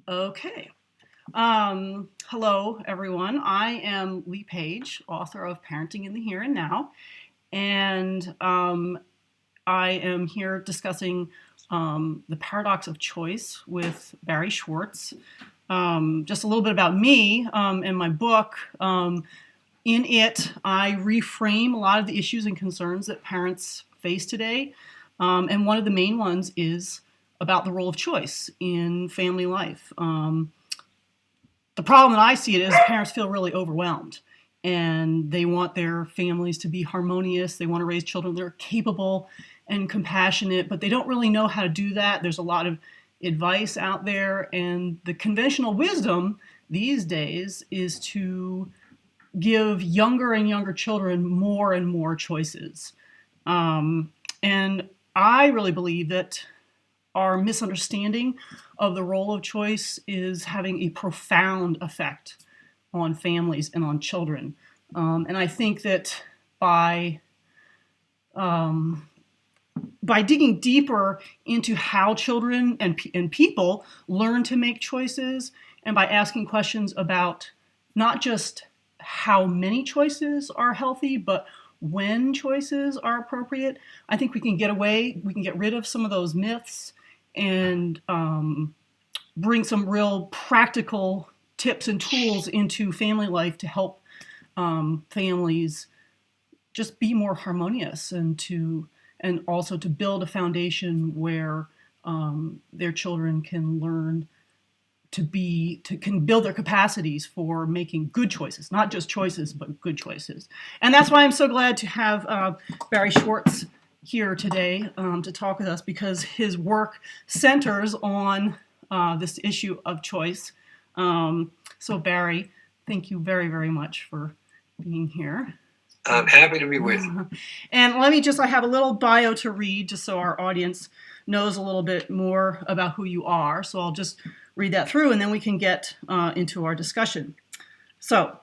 Okay. Hello, everyone. I am Lee Page, author of Parenting in the Here and Now, and I am here discussing the paradox of choice with Barry Schwartz. Just a little bit about me and my book. In it, I reframe a lot of the issues and concerns that parents face today, and one of the main ones is about the role of choice in family life. The problem that I see it is parents feel really overwhelmed and they want their families to be harmonious. They want to raise children that are capable and compassionate, but they don't really know how to do that. There's a lot of advice out there, and the conventional wisdom these days is to give younger and younger children more and more choices. And I really believe that our misunderstanding of the role of choice is having a profound effect on families and on children. And I think that um, by digging deeper into how children and people learn to make choices, and by asking questions about not just how many choices are healthy, but when choices are appropriate, I think we can get rid of some of those myths and bring some real practical tips and tools into family life to help families just be more harmonious and also to build a foundation where their children can learn can build their capacities for making good choices, not just choices, but good choices. And that's why I'm so glad to have Barry Schwartz here today to talk with us, because his work centers on this issue of choice. So Barry, thank you very, very much for being here. I'm happy to be with you. And I have a little bio to read just so our audience knows a little bit more about who you are. So I'll just read that through and then we can get into our discussion. So,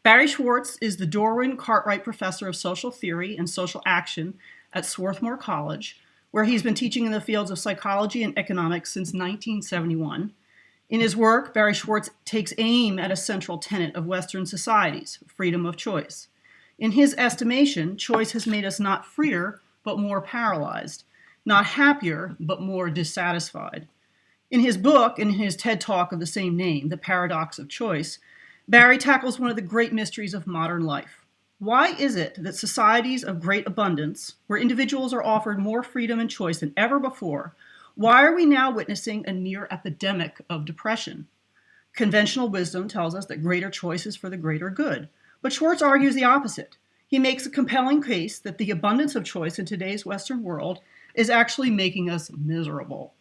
Barry Schwartz is the Dorwin Cartwright Professor of Social Theory and Social Action at Swarthmore College, where he's been teaching in the fields of psychology and economics since 1971. In his work, Barry Schwartz takes aim at a central tenet of Western societies, freedom of choice. In his estimation, choice has made us not freer, but more paralyzed, not happier, but more dissatisfied. In his book, and in his TED Talk of the same name, The Paradox of Choice, Barry tackles one of the great mysteries of modern life. Why is it that societies of great abundance, where individuals are offered more freedom and choice than ever before, why are we now witnessing a near epidemic of depression? Conventional wisdom tells us that greater choice is for the greater good. But Schwartz argues the opposite. He makes a compelling case that the abundance of choice in today's Western world is actually making us miserable.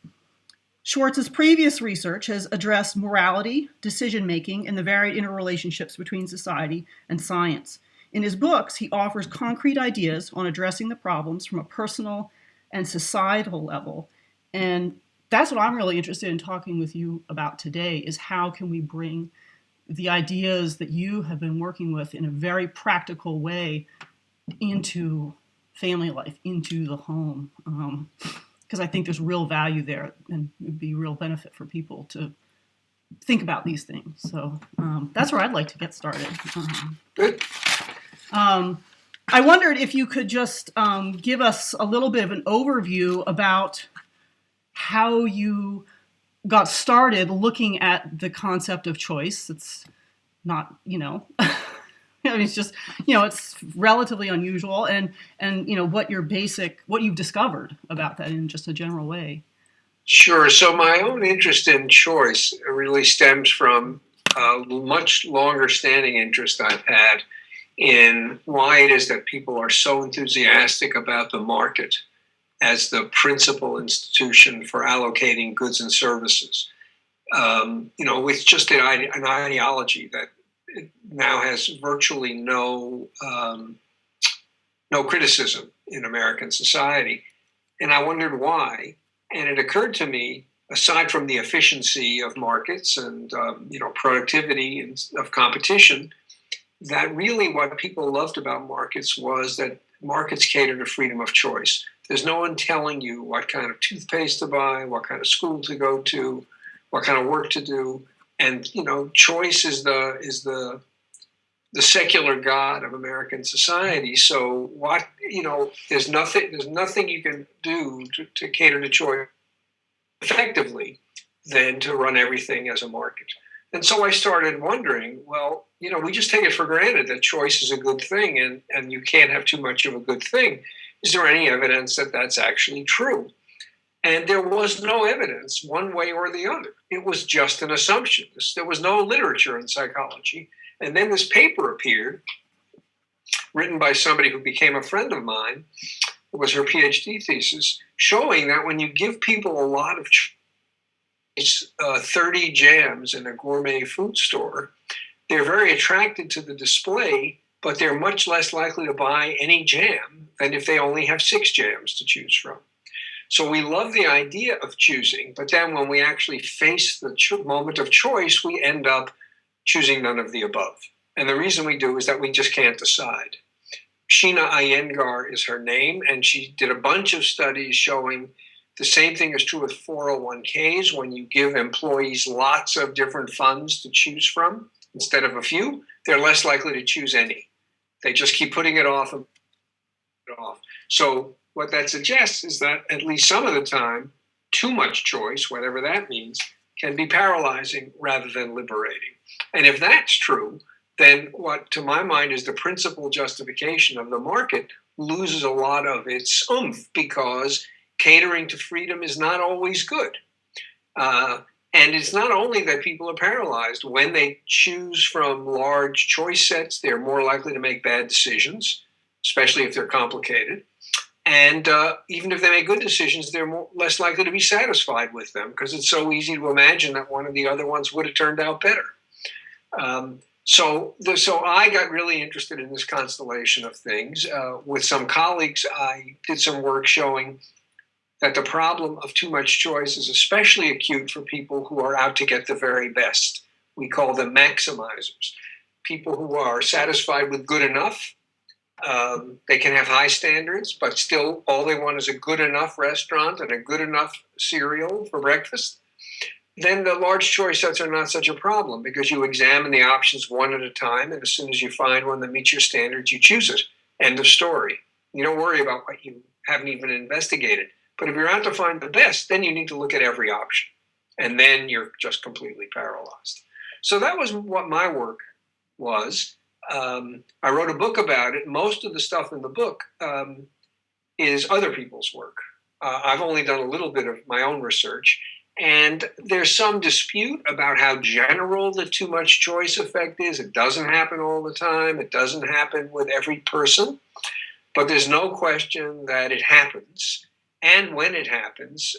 Schwartz's previous research has addressed morality, decision-making, and the varied interrelationships between society and science. In his books, he offers concrete ideas on addressing the problems from a personal and societal level. And that's what I'm really interested in talking with you about today, is how can we bring the ideas that you have been working with in a very practical way into family life, into the home. Because I think there's real value there and it would be real benefit for people to think about these things. So that's where I'd like to get started. Good. I wondered if you could just give us a little bit of an overview about how you got started looking at the concept of choice. It's not, I mean, it's just, it's relatively unusual, and what you've discovered about that in just a general way. Sure. So my own interest in choice really stems from a much longer standing interest I've had in why it is that people are so enthusiastic about the market as the principal institution for allocating goods and services. With just an ideology that now has virtually no criticism in American society. And I wondered why. And it occurred to me, aside from the efficiency of markets and productivity and of competition, that really what people loved about markets was that markets cater to freedom of choice. There's no one telling you what kind of toothpaste to buy, what kind of school to go to, what kind of work to do. And, choice is the secular god of American society. So there's nothing you can do to cater to choice effectively than to run everything as a market. And so I started wondering, well, we just take it for granted that choice is a good thing and you can't have too much of a good thing. Is there any evidence that that's actually true? And there was no evidence one way or the other. It was just an assumption. There was no literature in psychology. And then this paper appeared, written by somebody who became a friend of mine. It was her PhD thesis, showing that when you give people a lot of choice, 30 jams in a gourmet food store, they're very attracted to the display, but they're much less likely to buy any jam than if they only have 6 jams to choose from. So we love the idea of choosing, but then when we actually face the moment of choice, we end up choosing none of the above. And the reason we do is that we just can't decide. Sheena Iyengar is her name, and she did a bunch of studies showing the same thing is true with 401ks. When you give employees lots of different funds to choose from instead of a few, they're less likely to choose any. They just keep putting it off and off. So what that suggests is that at least some of the time, too much choice, whatever that means, can be paralyzing rather than liberating. And if that's true, then what, to my mind, is the principal justification of the market loses a lot of its oomph, because catering to freedom is not always good. And it's not only that people are paralyzed. When they choose from large choice sets, they're more likely to make bad decisions, especially if they're complicated. And even if they make good decisions, they're less likely to be satisfied with them, because it's so easy to imagine that one of the other ones would have turned out better. So I got really interested in this constellation of things. With some colleagues, I did some work showing that the problem of too much choice is especially acute for people who are out to get the very best. We call them maximizers, people who are satisfied with good enough. They can have high standards, but still all they want is a good enough restaurant and a good enough cereal for breakfast. Then the large choice sets are not such a problem, because you examine the options one at a time, and as soon as you find one that meets your standards, you choose it. End of story. You don't worry about what you haven't even investigated. But if you're out to find the best, then you need to look at every option. And then you're just completely paralyzed. So that was what my work was. I wrote a book about it. Most of the stuff in the book is other people's work. I've only done a little bit of my own research. And there's some dispute about how general the too much choice effect is. It doesn't happen all the time. It doesn't happen with every person. But there's no question that it happens. And when it happens,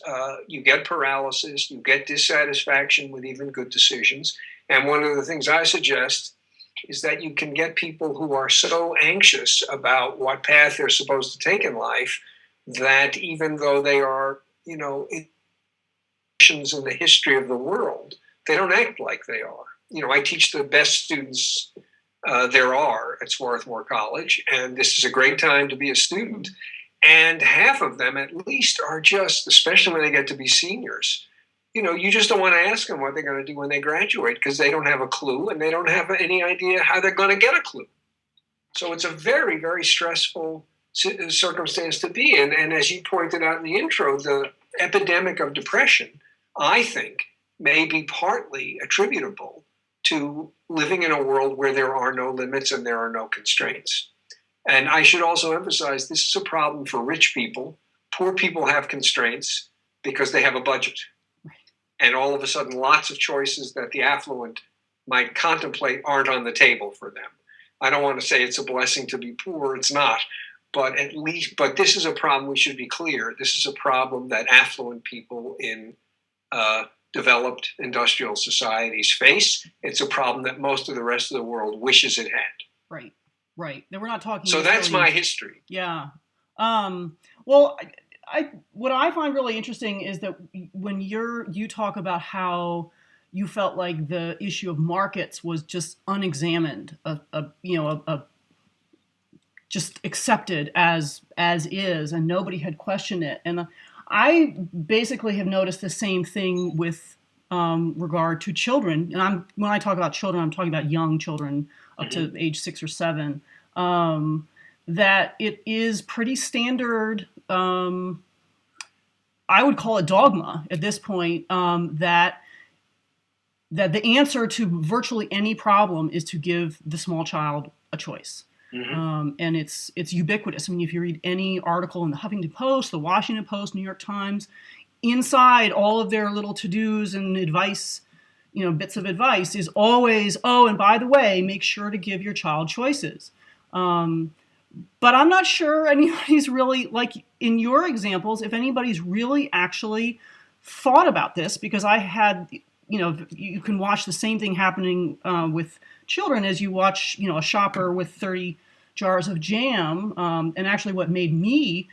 you get paralysis, you get dissatisfaction with even good decisions. And one of the things I suggest is that you can get people who are so anxious about what path they're supposed to take in life that even though they are, in the history of the world, they don't act like they are. I teach the best students there are at Swarthmore College, and this is a great time to be a student. And half of them, at least, are just, especially when they get to be seniors, you just don't want to ask them what they're going to do when they graduate, because they don't have a clue and they don't have any idea how they're going to get a clue. So it's a very, very stressful circumstance to be in. And as you pointed out in the intro, the epidemic of depression, I think, may be partly attributable to living in a world where there are no limits and there are no constraints. And I should also emphasize, this is a problem for rich people. Poor people have constraints because they have a budget. And all of a sudden, lots of choices that the affluent might contemplate aren't on the table for them. I don't want to say it's a blessing to be poor. It's not. But this is a problem, we should be clear. This is a problem that affluent people in developed industrial societies face. It's a problem that most of the rest of the world wishes it had. Right. Then we're not talking. So that's my history. Yeah. Well, what I find really interesting is that when you talk about how you felt like the issue of markets was just unexamined, just accepted as is, and nobody had questioned it. And I basically have noticed the same thing with regard to children. And when I talk about children, I'm talking about young children up to age 6 or 7. That it is pretty standard. I would call it dogma at this point, that the answer to virtually any problem is to give the small child a choice. And it's ubiquitous. I mean, if you read any article in the Huffington Post, the Washington Post, New York Times, inside all of their little to-dos and advice, bits of advice is always, oh, and by the way, make sure to give your child choices. But I'm not sure anybody's really, like in your examples, if anybody's really actually thought about this, because I had, you can watch the same thing happening with children as you watch, a shopper with 30 jars of jam. And actually what made me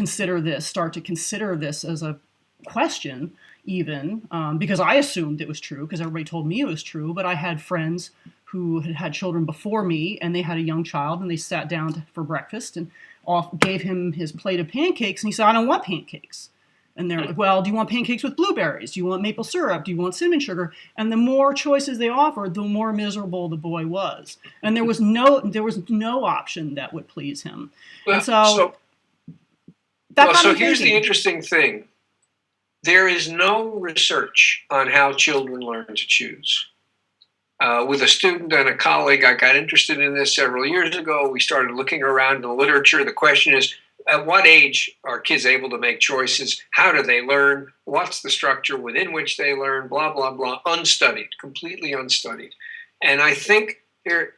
start to consider this as a question even, because I assumed it was true because everybody told me it was true, but I had friends who had had children before me, and they had a young child, and they sat down for breakfast and gave him his plate of pancakes, and he said, I don't want pancakes. And they're like, well, do you want pancakes with blueberries? Do you want maple syrup? Do you want cinnamon sugar? And the more choices they offered, the more miserable the boy was. And there was no option that would please him. Well, and so here's the interesting thing. There is no research on how children learn to choose. With a student and a colleague, I got interested in this several years ago. We started looking around in the literature. The question is, at what age are kids able to make choices? How do they learn? What's the structure within which they learn? Blah, blah, blah. Unstudied, completely unstudied. And I think there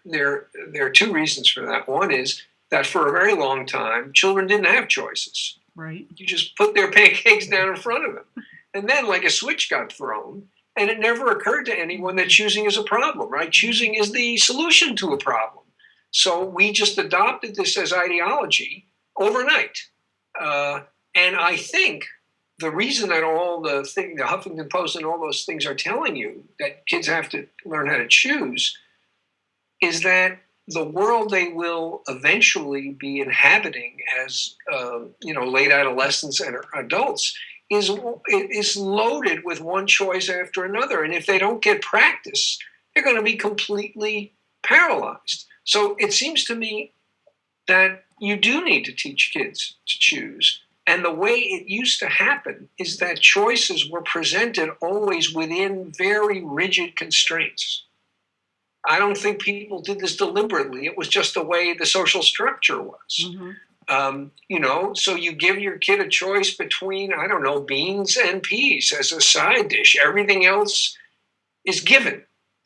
are two reasons for that. One is that for a very long time, children didn't have choices. Right. You just put their pancakes down in front of them. And then like a switch got thrown. And it never occurred to anyone that choosing is a problem, right? Choosing is the solution to a problem. So we just adopted this as ideology overnight. And I think the reason that the Huffington Post and all those things are telling you that kids have to learn how to choose is that the world they will eventually be inhabiting as late adolescents and adults is loaded with one choice after another. And if they don't get practice, they're going to be completely paralyzed. So it seems to me that you do need to teach kids to choose. And the way it used to happen is that choices were presented always within very rigid constraints. I don't think people did this deliberately. It was just the way the social structure was. Mm-hmm. So you give your kid a choice between, beans and peas as a side dish. Everything else is given.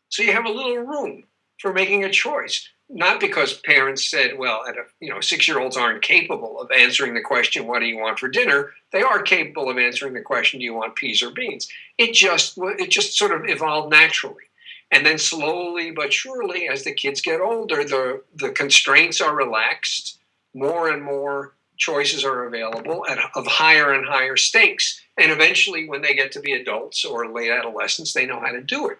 So you have a little room for making a choice. Not because parents said, well, 6-year-olds aren't capable of answering the question, what do you want for dinner? They are capable of answering the question, do you want peas or beans? It just sort of evolved naturally. And then slowly but surely, as the kids get older, the constraints are relaxed. More and more choices are available of higher and higher stakes. And eventually, when they get to be adults or late adolescents, they know how to do it.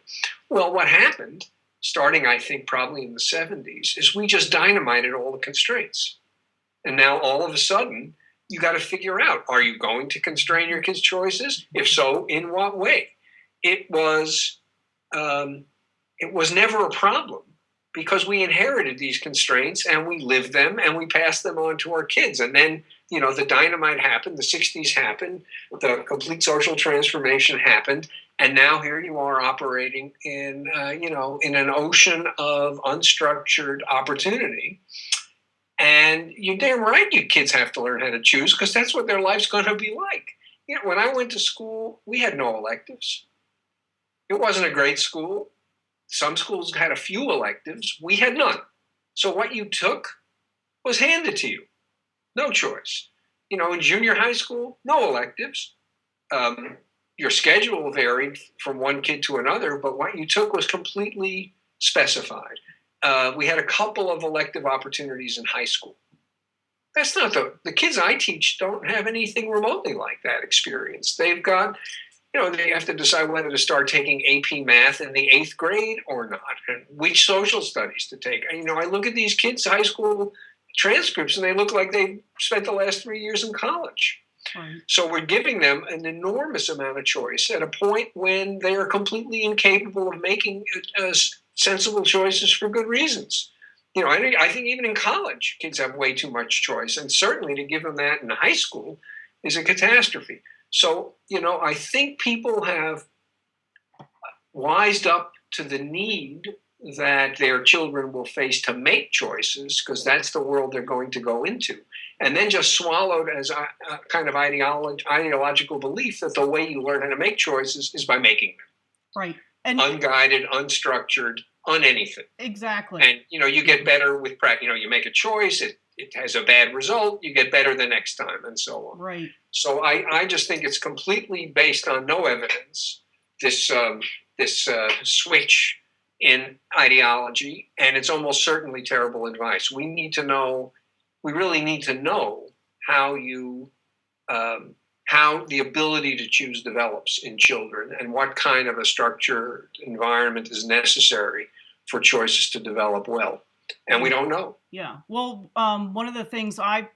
Well, what happened, starting, I think, probably in the 70s, is we just dynamited all the constraints. And now, all of a sudden, you got to figure out, are you going to constrain your kids' choices? If so, in what way? It was never a problem, because we inherited these constraints and we lived them and we passed them on to our kids. And then, the dynamite happened, the 60s happened, the complete social transformation happened. And now here you are operating in an ocean of unstructured opportunity. And you're damn right you kids have to learn how to choose, because that's what their life's going to be like. When I went to school, we had no electives. It wasn't a great school. Some schools had a few electives. We had none. So what you took was handed to you. No choice. In junior high school, no electives. Your schedule varied from one kid to another, but what you took was completely specified. We had a couple of elective opportunities in high school. That's not the kids I teach don't have anything remotely like that experience. They've got they have to decide whether to start taking AP math in the 8th grade or not, and which social studies to take. I look at these kids' high school transcripts, and they look like they spent the last 3 years in college. Right. So we're giving them an enormous amount of choice at a point when they are completely incapable of making sensible choices for good reasons. I think even in college, kids have way too much choice, and certainly to give them that in high school is a catastrophe. So, I think people have wised up to the need that their children will face to make choices, because that's the world they're going to go into, and then just swallowed as a kind of ideological belief that the way you learn how to make choices is by making them. Right. And unguided, unstructured, anything. Exactly. And, you get better with practice. You make a choice, it has a bad result, you get better the next time, and so on. Right. So I just think it's completely based on no evidence, this switch in ideology, and it's almost certainly terrible advice. We really need to know how how the ability to choose develops in children, and what kind of a structured environment is necessary for choices to develop well. And we don't know. Yeah. Well, one of the things I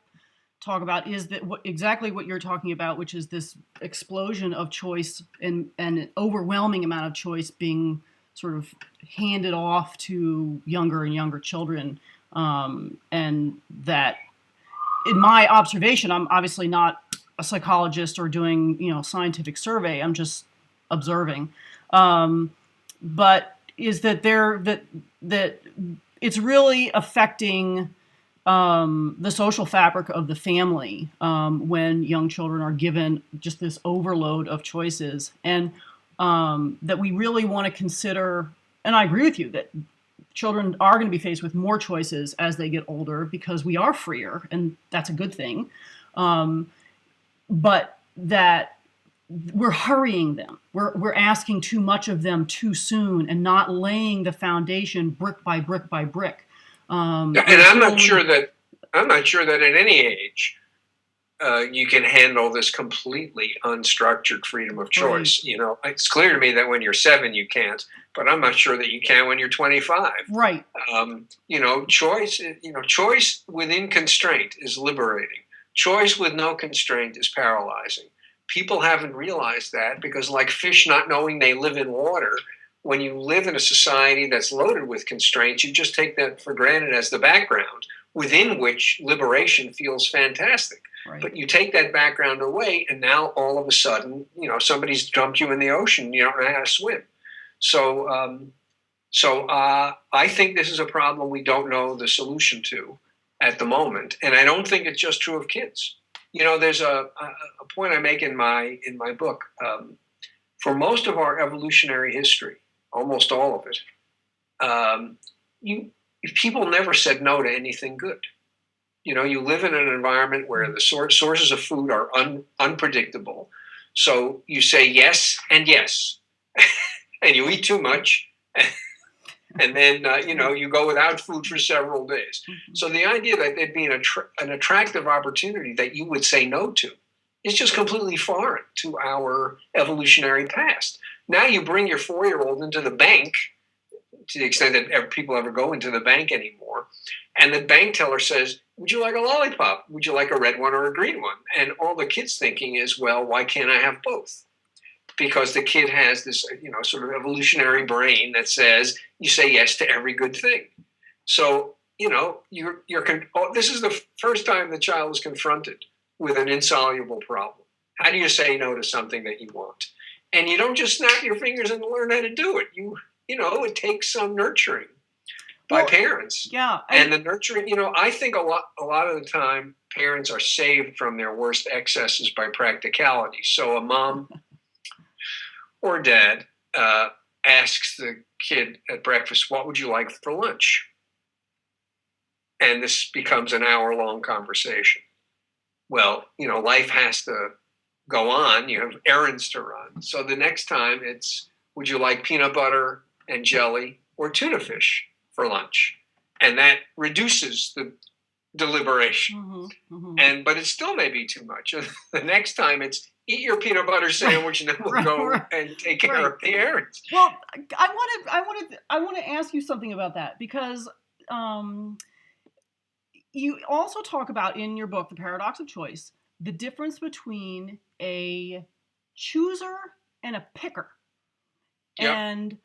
talk about is that exactly what you're talking about, which is this explosion of choice and an overwhelming amount of choice being sort of handed off to younger and younger children. And that, in my observation, I'm obviously not a psychologist or doing, scientific survey. I'm just observing. But is that that it's really affecting the social fabric of the family when young children are given just this overload of choices, and that we really want to consider. And I agree with you that children are going to be faced with more choices as they get older, because we are freer, and that's a good thing. But that we're hurrying them. We're asking too much of them too soon, and not laying the foundation brick by brick by brick. And I'm not sure that at any age you can handle this completely unstructured freedom of choice. Right. It's clear to me that when you're 7 you can't, but I'm not sure that you can when you're 25. Right. Choice within constraint is liberating. Choice with no constraint is paralyzing. People haven't realized that, because, like fish not knowing they live in water, when you live in a society that's loaded with constraints, you just take that for granted as the background, within which liberation feels fantastic. Right. But you take that background away, and now all of a sudden, somebody's dumped you in the ocean. You don't know how to swim. So I think this is a problem we don't know the solution to at the moment, and I don't think it's just true of kids. There's a point I make in my book. For most of our evolutionary history, almost all of it, people never said no to anything good. You live in an environment where the sources of food are unpredictable, so you say yes and yes, and you eat too much. And then, you go without food for several days. Mm-hmm. So the idea that there'd be an attractive opportunity that you would say no to is just completely foreign to our evolutionary past. Now you bring your 4-year-old into the bank, to the extent that people ever go into the bank anymore, and the bank teller says, "Would you like a lollipop? Would you like a red one or a green one?" And all the kid's thinking is, well, why can't I have both? Because the kid has this, sort of evolutionary brain that says you say yes to every good thing. So, this is the first time the child is confronted with an insoluble problem. How do you say no to something that you want? And you don't just snap your fingers and learn how to do it. It takes some nurturing by parents. Yeah. And the nurturing, I think a lot of the time parents are saved from their worst excesses by practicality. So a mom or dad asks the kid at breakfast, "What would you like for lunch?" And this becomes an hour-long conversation. Well, life has to go on. You have errands to run. So the next time it's, "Would you like peanut butter and jelly or tuna fish for lunch?" And that reduces the deliberation. Mm-hmm, mm-hmm. But it still may be too much. The next time it's, "Eat your peanut butter sandwich and then we'll go and take care of the errands." Well, I want to ask you something about that, because you also talk about in your book, The Paradox of Choice, the difference between a chooser and a picker. Yep. And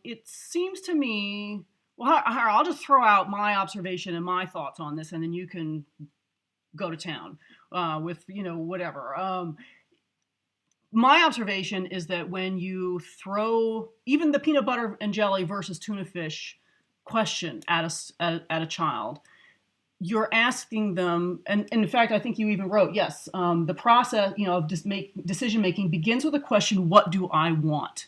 it seems to me, well, I'll just throw out my observation and my thoughts on this, and then you can go to town with, whatever. My observation is that when you throw even the peanut butter and jelly versus tuna fish question at a child, you're asking them, and in fact, I think you even wrote, yes, the process, of decision making begins with a question: what do I want?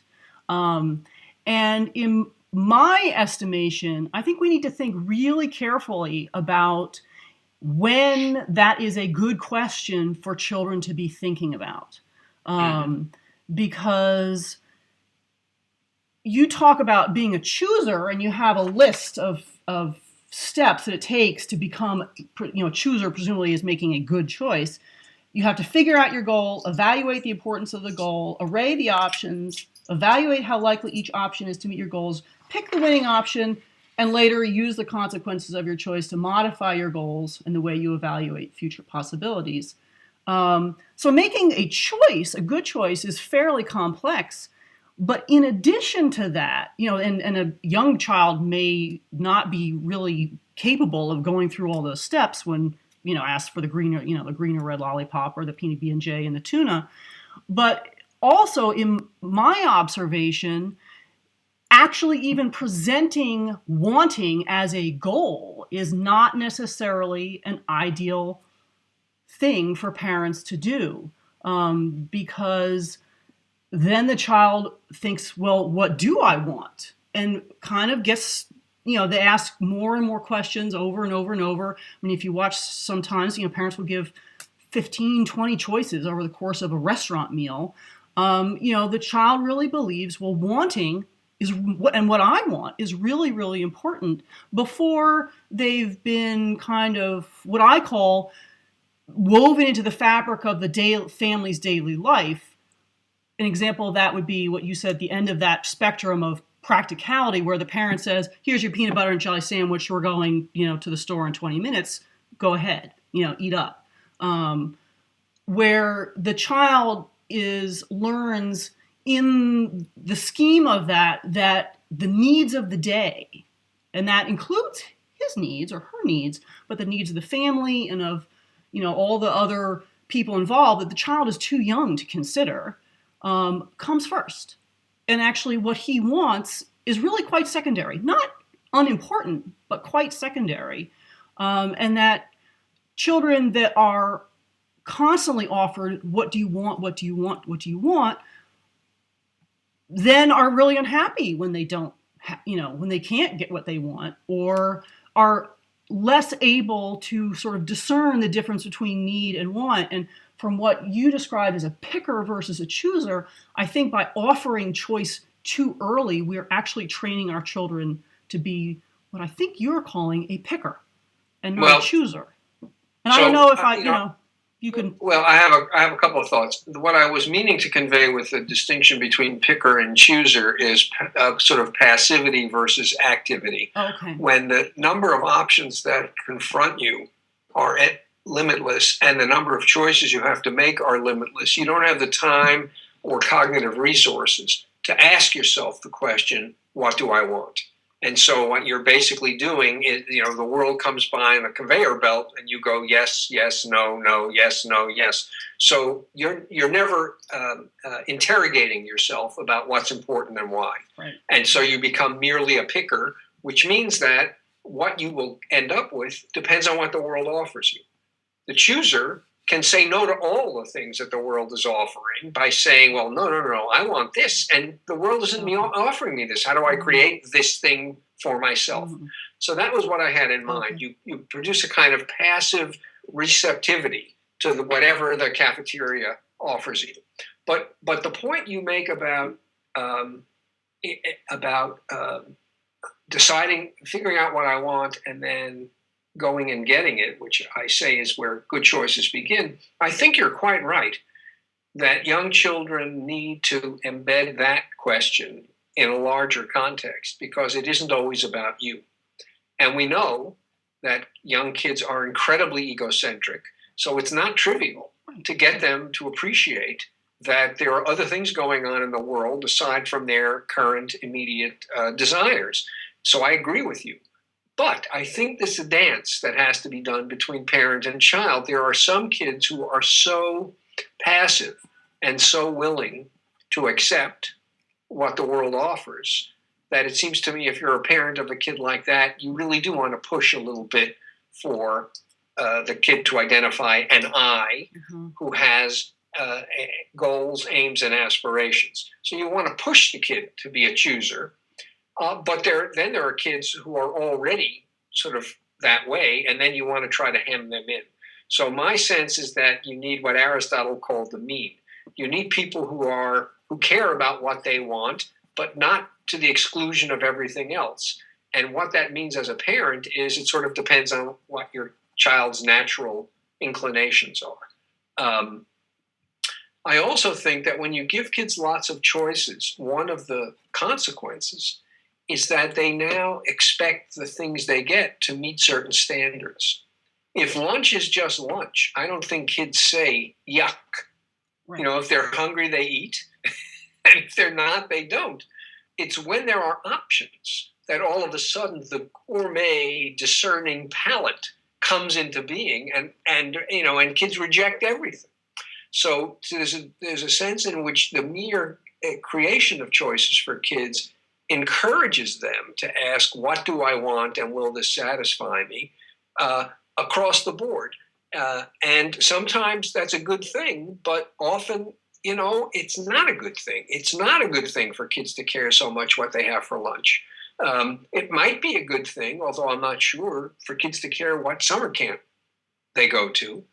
And in my estimation, I think we need to think really carefully about when that is a good question for children to be thinking about. Because you talk about being a chooser and you have a list of steps that it takes to become, a chooser presumably is making a good choice. You have to figure out your goal, evaluate the importance of the goal, array the options, evaluate how likely each option is to meet your goals, pick the winning option, and later use the consequences of your choice to modify your goals and the way you evaluate future possibilities. So making a choice, a good choice, is fairly complex. But in addition to that, and a young child may not be really capable of going through all those steps when, asked for the green or red lollipop or the PB&J and the tuna. But also, in my observation, actually even presenting wanting as a goal is not necessarily an ideal thing for parents to do, because then the child thinks, well, what do I want? And kind of gets, they ask more and more questions over and over and over. I mean, if you watch sometimes, parents will give 15, 20 choices over the course of a restaurant meal. The child really believes, well, wanting is what I want is really, really important before they've been kind of what I call woven into the fabric of the family's daily life. An example of that would be what you said, the end of that spectrum of practicality, where the parent says, here's your peanut butter and jelly sandwich, we're going, to the store in 20 minutes, go ahead, eat up. Where the child learns in the scheme of that the needs of the day, and that includes his needs or her needs, but the needs of the family and of, all the other people involved that the child is too young to consider, comes first. And actually what he wants is really quite secondary, not unimportant, but quite secondary. And that children that are constantly offered, what do you want, what do you want, what do you want, then are really unhappy when they don't, when they can't get what they want, or are less able to sort of discern the difference between need and want. And from what you described as a picker versus a chooser, I think by offering choice too early, we're actually training our children to be what I think you're calling a picker and not a chooser. And so, I don't know if you can. Well, I have a couple of thoughts. What I was meaning to convey with the distinction between picker and chooser is sort of passivity versus activity. Okay. When the number of options that confront you are limitless and the number of choices you have to make are limitless, you don't have the time or cognitive resources to ask yourself the question, what do I want? And so what you're basically doing is, the world comes by in a conveyor belt and you go, yes, yes, no, no, yes, no, yes. So you're never interrogating yourself about what's important and why. Right. And so you become merely a picker, which means that what you will end up with depends on what the world offers you. The chooser can say no to all the things that the world is offering by saying, well, no, I want this. And the world isn't offering me this. How do I create this thing for myself? Mm-hmm. So that was what I had in mind. You produce a kind of passive receptivity to whatever the cafeteria offers you. But the point you make about deciding, figuring out what I want, and then going and getting it, which I say is where good choices begin, I think you're quite right that young children need to embed that question in a larger context because it isn't always about you. And we know that young kids are incredibly egocentric. So it's not trivial to get them to appreciate that there are other things going on in the world aside from their current immediate desires. So I agree with you. But I think this is a dance that has to be done between parent and child. There are some kids who are so passive and so willing to accept what the world offers that it seems to me if you're a parent of a kid like that, you really do want to push a little bit for the kid to identify an I who has goals, aims, and aspirations. So you want to push the kid to be a chooser. But then there are kids who are already sort of that way, and then you want to try to hem them in. So my sense is that you need what Aristotle called the mean. You need people who care about what they want, but not to the exclusion of everything else. And what that means as a parent is it sort of depends on what your child's natural inclinations are. I also think that when you give kids lots of choices, one of the consequences is that they now expect the things they get to meet certain standards. If lunch is just lunch, I don't think kids say, yuck. Right. If they're hungry, they eat. And if they're not, they don't. It's when there are options that all of a sudden the gourmet discerning palate comes into being and kids reject everything. So there's a sense in which the mere creation of choices for kids encourages them to ask, what do I want and will this satisfy me, across the board. And sometimes that's a good thing, but often, it's not a good thing. It's not a good thing for kids to care so much what they have for lunch. It might be a good thing, although I'm not sure, for kids to care what summer camp they go to.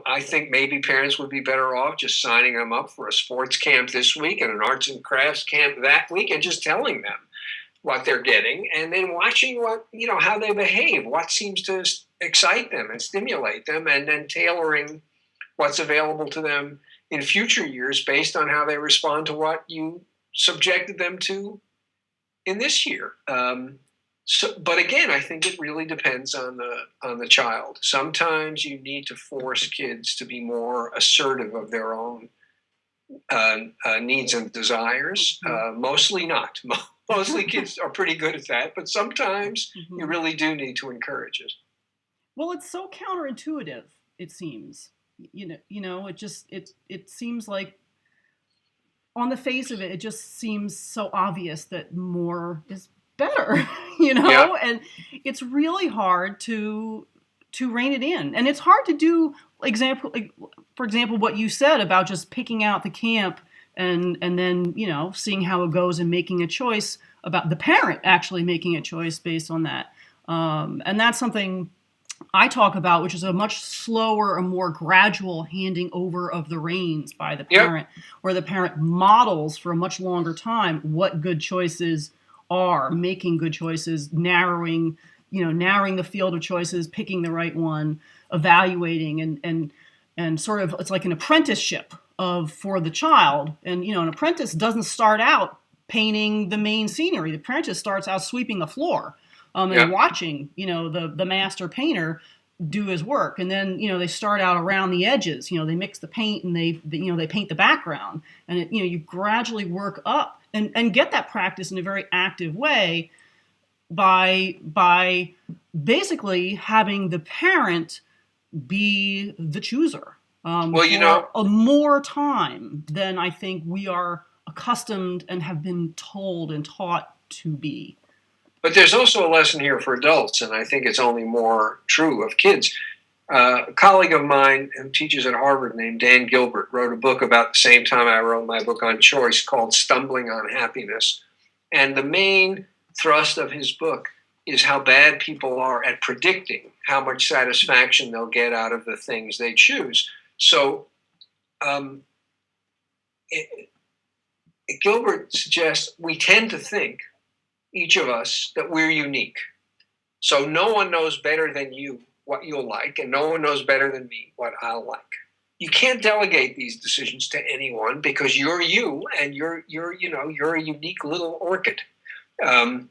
I think maybe parents would be better off just signing them up for a sports camp this week and an arts and crafts camp that week and just telling them what they're getting and then watching how they behave, what seems to excite them and stimulate them, and then tailoring what's available to them in future years based on how they respond to what you subjected them to in this year. But again, I think it really depends on the child. Sometimes you need to force kids to be more assertive of their own needs and desires. Mostly not. Mostly kids are pretty good at that, but sometimes you really do need to encourage it. Well, it's so counterintuitive, it seems. It seems like on the face of it, it just seems so obvious that more is better, Yeah. And it's really hard to rein it in. And it's hard to do, for example, what you said about just picking out the camp and then, seeing how it goes and making a choice about the parent actually making a choice based on that. And that's something I talk about, which is a much slower and more gradual handing over of the reins by the parent, where the parent models for a much longer time what good choices are, making good choices, narrowing the field of choices, picking the right one, evaluating and sort of, it's like an apprenticeship for the child. And, an apprentice doesn't start out painting the main scenery. The apprentice starts out sweeping the floor. And watching, the master painter do his work. And then, they start out around the edges, they mix the paint and they paint the background. And, you gradually work up and get that practice in a very active way by basically having the parent be the chooser. A more time than I think we are accustomed and have been told and taught to be. But there's also a lesson here for adults, and I think it's only more true of kids. A colleague of mine who teaches at Harvard named Dan Gilbert wrote a book about the same time I wrote my book on choice called Stumbling on Happiness. And the main thrust of his book is how bad people are at predicting how much satisfaction they'll get out of the things they choose. So Gilbert suggests we tend to think, each of us, that we're unique. So no one knows better than you what you'll like, and no one knows better than me what I'll like. You can't delegate these decisions to anyone because you're you, and you're a unique little orchid. And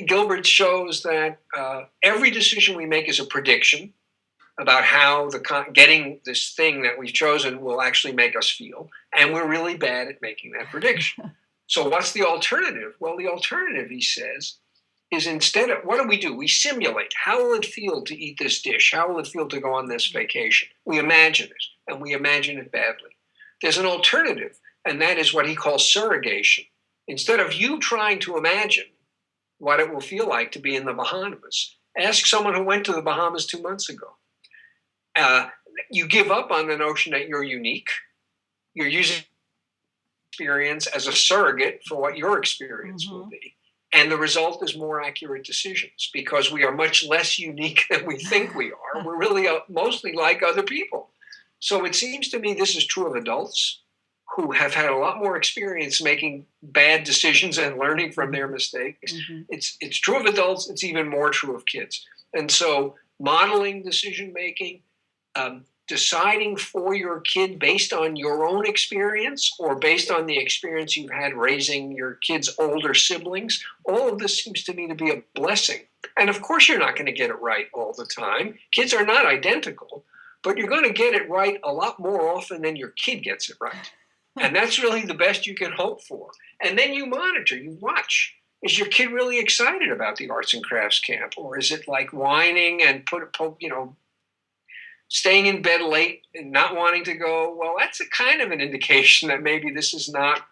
Gilbert shows that every decision we make is a prediction, about how getting this thing that we've chosen will actually make us feel, and we're really bad at making that prediction. So what's the alternative? Well, the alternative, he says, is instead of, what do? We simulate. How will it feel to eat this dish? How will it feel to go on this vacation? We imagine it, and we imagine it badly. There's an alternative, and that is what he calls surrogation. Instead of you trying to imagine what it will feel like to be in the Bahamas, ask someone who went to the Bahamas 2 months ago. You give up on the notion that you're unique. You're using experience as a surrogate for what your experience will be. And the result is more accurate decisions because we are much less unique than we think we are. We're really mostly like other people. So it seems to me this is true of adults who have had a lot more experience making bad decisions and learning from their mistakes. It's true of adults. It's even more true of kids. And so modeling decision making, deciding for your kid based on your own experience or based on the experience you've had raising your kid's older siblings, all of this seems to me to be a blessing. And of course, you're not going to get it right all the time. Kids are not identical, but you're going to get it right a lot more often than your kid gets it right. And that's really the best you can hope for. And then you monitor, you watch. Is your kid really excited about the arts and crafts camp? Or is it like whining and staying in bed late and not wanting to go? Well, that's a kind of an indication that maybe this is not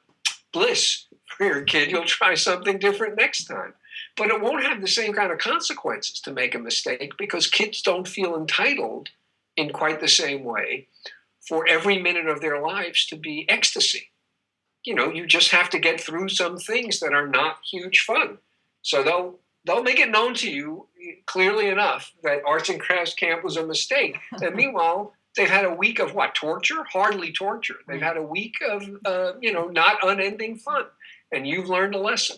bliss for your kid. You'll try something different next time. But it won't have the same kind of consequences to make a mistake because kids don't feel entitled in quite the same way for every minute of their lives to be ecstasy. You just have to get through some things that are not huge fun. So they'll make it known to you clearly enough that arts and crafts camp was a mistake. And meanwhile, they've had a week of what? Torture? Hardly torture. They've had a week of, not unending fun. And you've learned a lesson.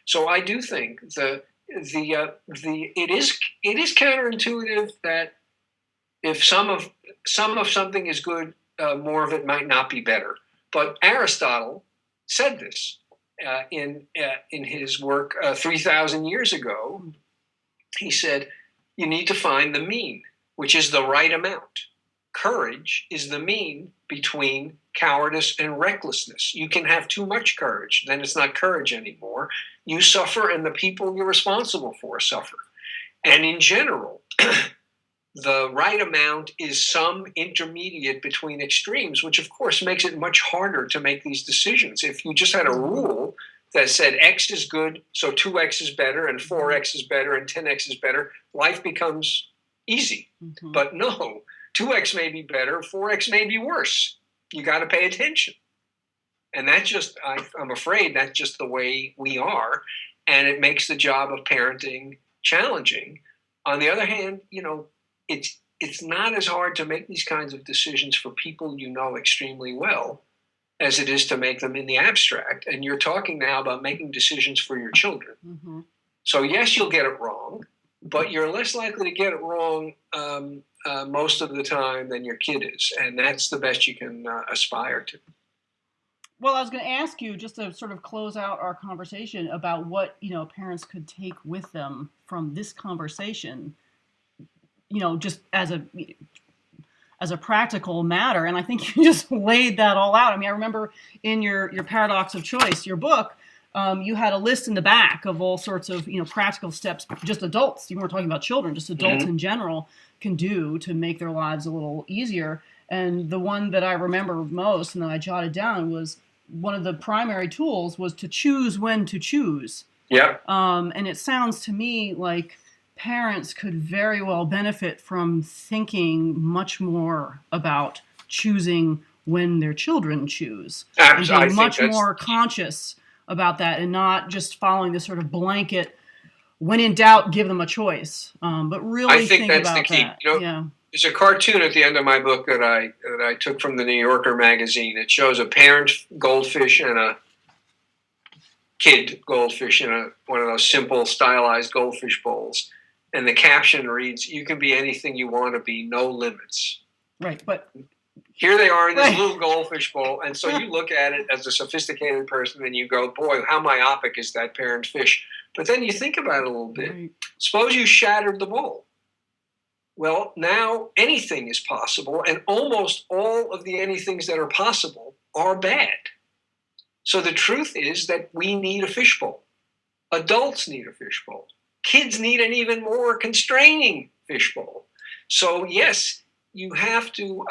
So I do think it is counterintuitive that if some of something is good, more of it might not be better. But Aristotle said this in his work 3,000 years ago. He said, you need to find the mean, which is the right amount. Courage is the mean between cowardice and recklessness. You can have too much courage, then it's not courage anymore. You suffer, and the people you're responsible for suffer. And in general, the right amount is some intermediate between extremes, which of course makes it much harder to make these decisions. If you just had a rule that said X is good, so 2X is better, and 4X is better, and 10X is better, life becomes easy. But no, 2X may be better, 4X may be worse. You got to pay attention. And that's just, I'm afraid that's just the way we are. And it makes the job of parenting challenging. On the other hand, it's not as hard to make these kinds of decisions for people you know extremely well as it is to make them in the abstract. And you're talking now about making decisions for your children. So yes, you'll get it wrong, but you're less likely to get it wrong most of the time than your kid is. And that's the best you can aspire to. Well, I was going to ask you, just to sort of close out our conversation, about what, parents could take with them from this conversation, just as a practical matter. And I think you just laid that all out. I mean, I remember in your Paradox of Choice, your book, you had a list in the back of all sorts of, practical steps just adults, you weren't talking about children, just adults in general can do to make their lives a little easier. And the one that I remember most and that I jotted down was one of the primary tools was to choose when to choose. Yeah. And it sounds to me like parents could very well benefit from thinking much more about choosing when their children choose. And being much more conscious about that and not just following this sort of blanket, when in doubt, give them a choice. But really think about that's the key. that. There's a cartoon at the end of my book that I took from the New Yorker magazine. It shows a parent goldfish and a kid goldfish in one of those simple stylized goldfish bowls. And the caption reads, "You can be anything you want to be, no limits." Right, but here they are in this little goldfish bowl. And so you look at it as a sophisticated person and you go, boy, how myopic is that parent fish? But then you think about it a little bit. Right. Suppose you shattered the bowl. Well, now anything is possible, and almost all of the anythings that are possible are bad. So the truth is that we need a fishbowl. Adults need a fishbowl. Kids need an even more constraining fishbowl. So yes, you have to,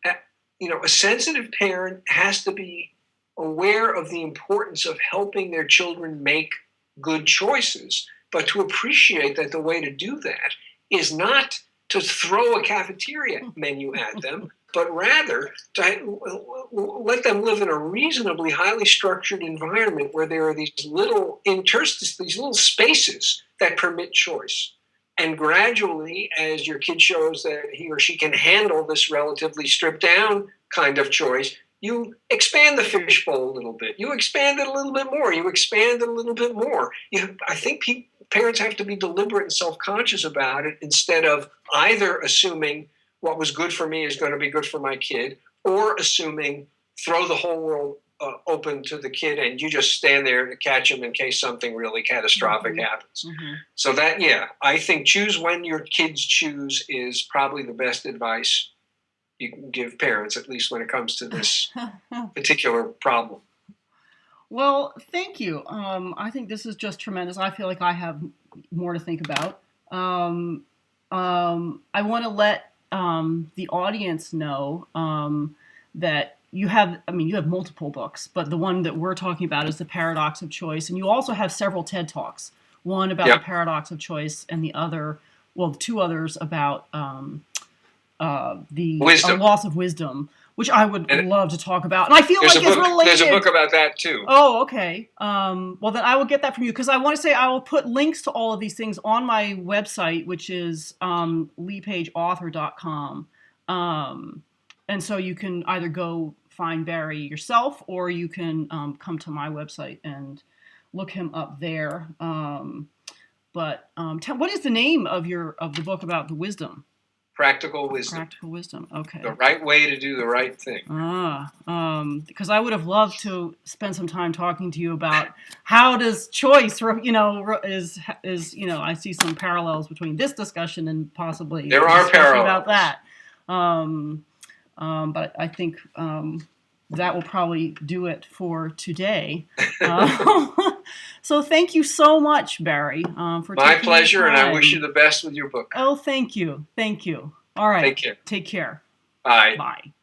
a sensitive parent has to be aware of the importance of helping their children make good choices, but to appreciate that the way to do that is not to throw a cafeteria menu at them, but rather to let them live in a reasonably highly structured environment where there are these little interstices, these little spaces that permit choice. And gradually, as your kid shows that he or she can handle this relatively stripped down kind of choice, you expand the fishbowl a little bit. You expand it a little bit more. You expand it a little bit more. I think parents have to be deliberate and self-conscious about it, instead of either assuming what was good for me is going to be good for my kid, or assuming throw the whole world open to the kid and you just stand there to catch him in case something really catastrophic happens. So that, I think choose when your kids choose is probably the best advice you can give parents, at least when it comes to this particular problem. Well, thank you. I think this is just tremendous. I feel like I have more to think about. I want to let the audience know that you have multiple books, but the one that we're talking about is The Paradox of Choice. And you also have several TED Talks, one about the paradox of choice and two others about the loss of wisdom, which I would love to talk about. And I feel like it's related. There's a book about that too. Oh, okay. Well, then I will get that from you, because I want to say I will put links to all of these things on my website, which is leepageauthor.com. And so you can either go find Barry yourself, or you can come to my website and look him up there. What is the name of the book about the wisdom? Practical Wisdom. Practical Wisdom. Okay. The right way to do the right thing. Because I would have loved to spend some time talking to you about how does choice, I see some parallels between this discussion and possibly there are parallels about that. But I think that will probably do it for today. So thank you so much, Barry, for my pleasure, and I wish you the best with your book. Oh, thank you. All right. Take care. Take care. Bye. Bye.